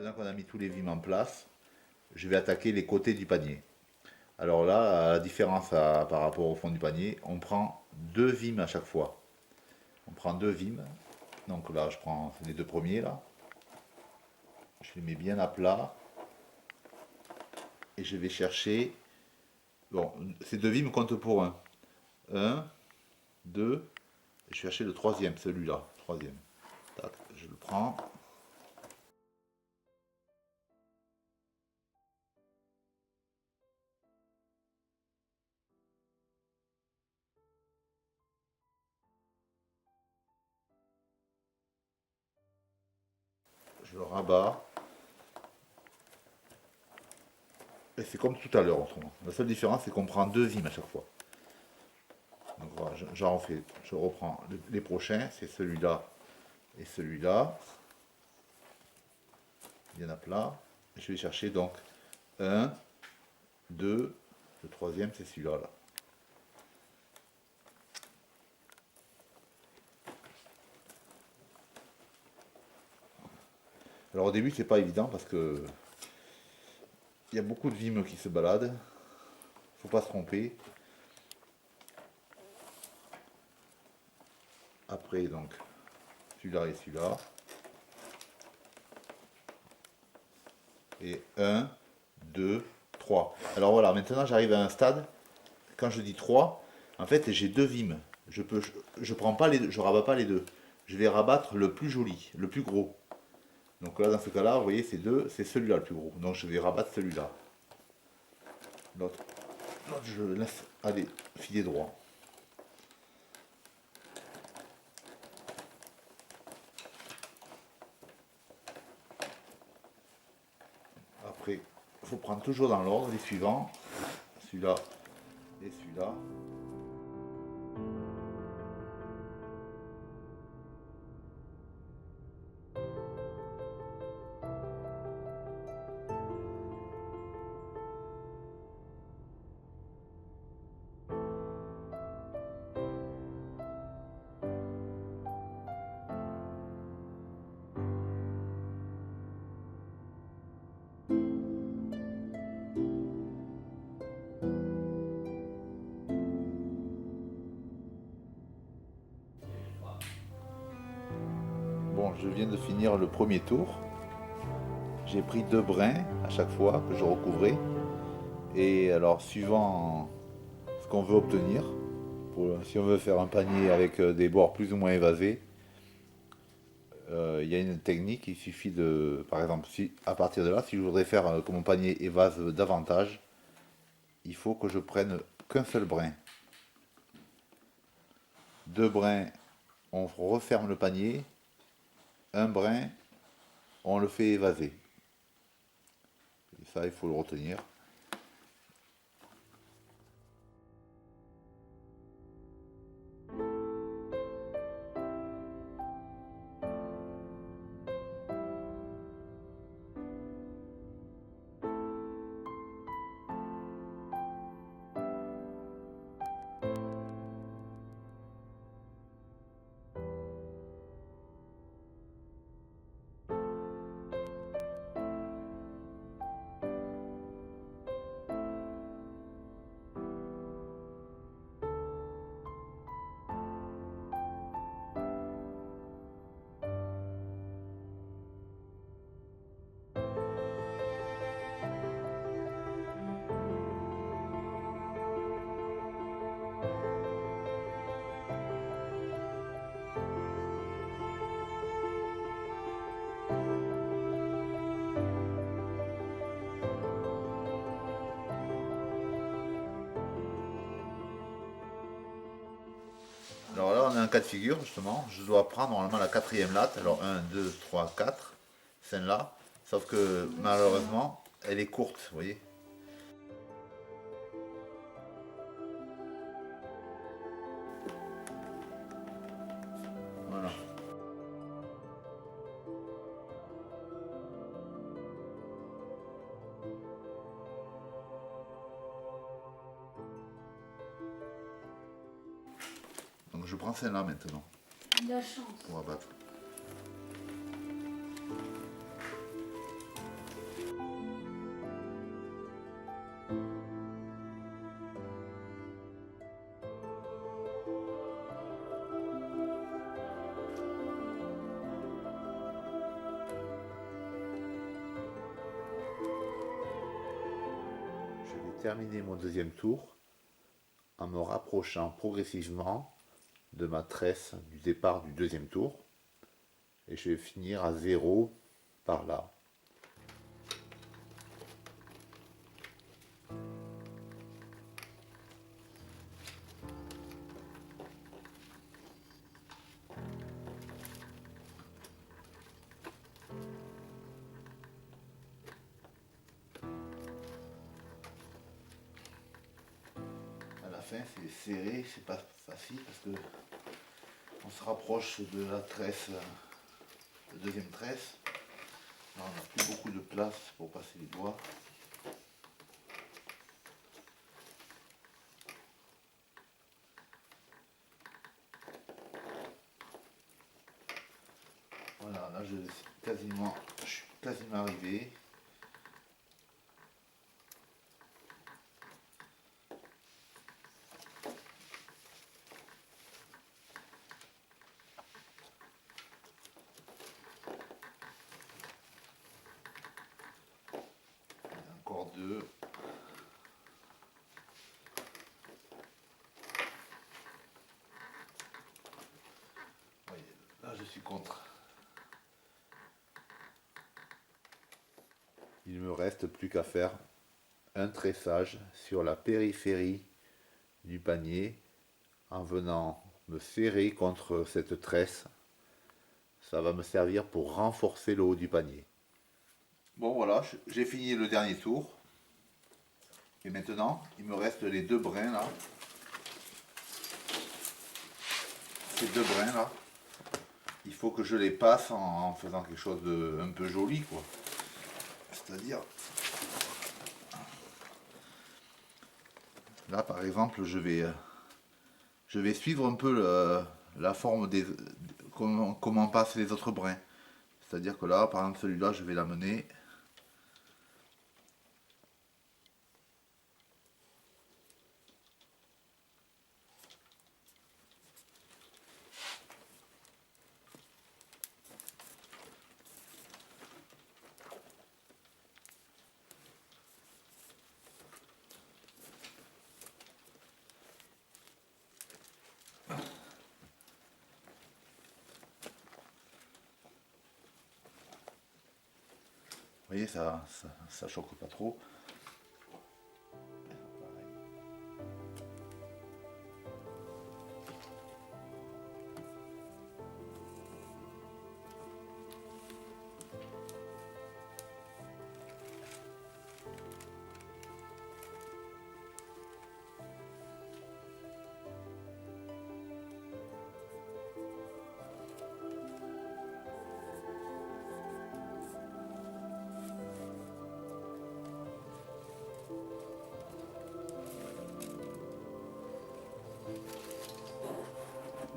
Maintenant qu'on a mis tous les vimes en place, je vais attaquer les côtés du panier. Alors là, la différence par rapport au fond du panier, on prend deux vimes à chaque fois. On prend deux vimes. Donc là, je prends les deux premiers là. Je les mets bien à plat. Et je vais chercher. Bon, ces deux vimes comptent pour un. Un, deux. Et je vais chercher le troisième, celui-là. Troisième. Tac, je le prends. Je le rabats. Et c'est comme tout à l'heure autrement. La seule différence, c'est qu'on prend deux vimes à chaque fois. Donc voilà, j'en refais. Je reprends les prochains. C'est celui-là et celui-là. Bien à plat. Je vais chercher donc un, deux. Le troisième, c'est celui-là. Là. Alors au début, c'est pas évident parce que il y a beaucoup de vimes qui se baladent. Faut pas se tromper. Après, donc, celui-là et celui-là. Et 1, 2, 3. Alors voilà, maintenant j'arrive à un stade. Quand je dis 3, en fait, j'ai deux vimes. Je prends pas je rabats pas les deux. Je vais rabattre le plus joli, le plus gros. Donc là, dans ce cas-là, vous voyez, c'est deux, c'est celui-là le plus gros. Donc je vais rabattre celui-là. L'autre, je laisse aller filer droit. Après, il faut prendre toujours dans l'ordre les suivants. Celui-là et celui-là. Bon, je viens de finir le premier tour. J'ai pris deux brins à chaque fois que je recouvrais. Et alors, suivant ce qu'on veut obtenir, si on veut faire un panier avec des bords plus ou moins évasés, il y a une technique, il suffit de, par exemple, si à partir de là, si je voudrais faire que mon panier évase davantage, il faut que je prenne qu'un seul brin. Deux brins, on referme le panier. Un brin, on le fait évaser. Et ça, il faut le retenir. Alors là, on a un cas de figure, justement. Je dois prendre normalement la quatrième latte. Alors 1, 2, 3, 4. Celle-là. Sauf que malheureusement, elle est courte, vous voyez. Voilà. Donc je prends celle-là maintenant La chance. pour abattre. terminer mon deuxième tour en me rapprochant progressivement de ma tresse du départ du deuxième tour. Et je vais finir à 0 par là. À la fin, c'est serré, c'est pas facile parce que on se rapproche de la tresse, la deuxième tresse. Là, on n'a plus beaucoup de place pour passer les doigts. Voilà, là je suis quasiment arrivé. Encore deux. Voyez, là je suis contre. Il me reste plus qu'à faire un tressage sur la périphérie du panier en venant me serrer contre cette tresse. Ça va me servir pour renforcer le haut du panier. Bon voilà, j'ai fini le dernier tour. Et maintenant, il me reste les deux brins là. Ces deux brins là. Il faut que je les passe en faisant quelque chose de un peu joli quoi. C'est-à-dire, là par exemple, je vais suivre un peu la forme comment passent les autres brins. C'est-à-dire que là, par exemple, celui-là, je vais l'amener. Vous voyez, ça choque pas trop.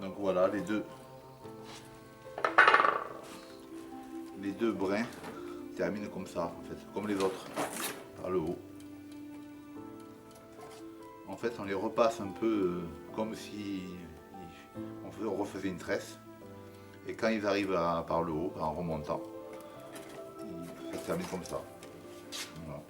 Donc voilà, les deux brins terminent comme ça, en fait, comme les autres, par le haut. En fait, on les repasse un peu comme si on refaisait une tresse. Et quand ils arrivent par le haut, en remontant, ça se termine comme ça. Voilà.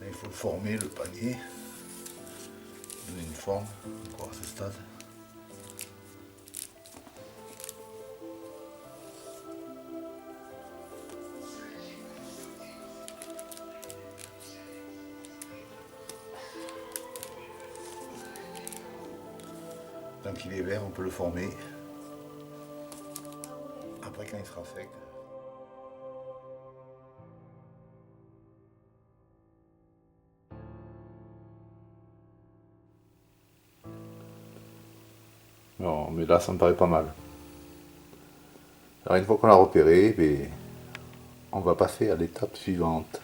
Il faut former le panier, donner une forme encore à ce stade. Tant qu'il est vert, on peut le former. Après, quand il sera sec. Non, mais là, ça me paraît pas mal. Alors, une fois qu'on l'a repéré, ben, on va passer à l'étape suivante.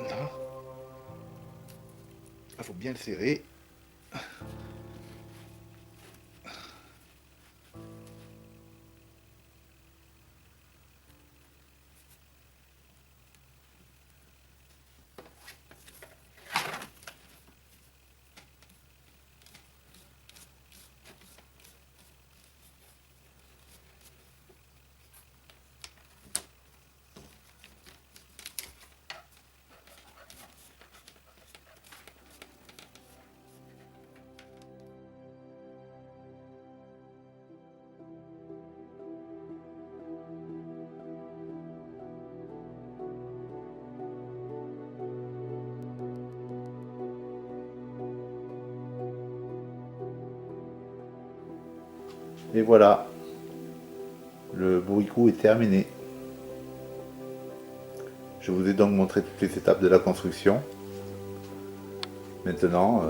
Là, il faut bien le serrer. Et voilà, le bourricot est terminé. Je vous ai donc montré toutes les étapes de la construction. Maintenant,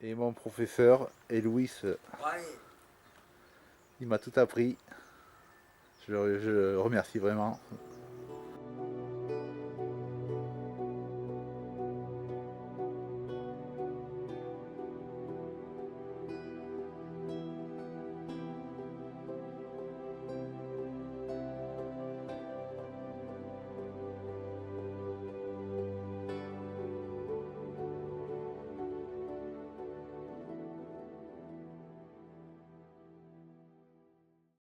et mon professeur, Louis, il m'a tout appris. Je le remercie vraiment.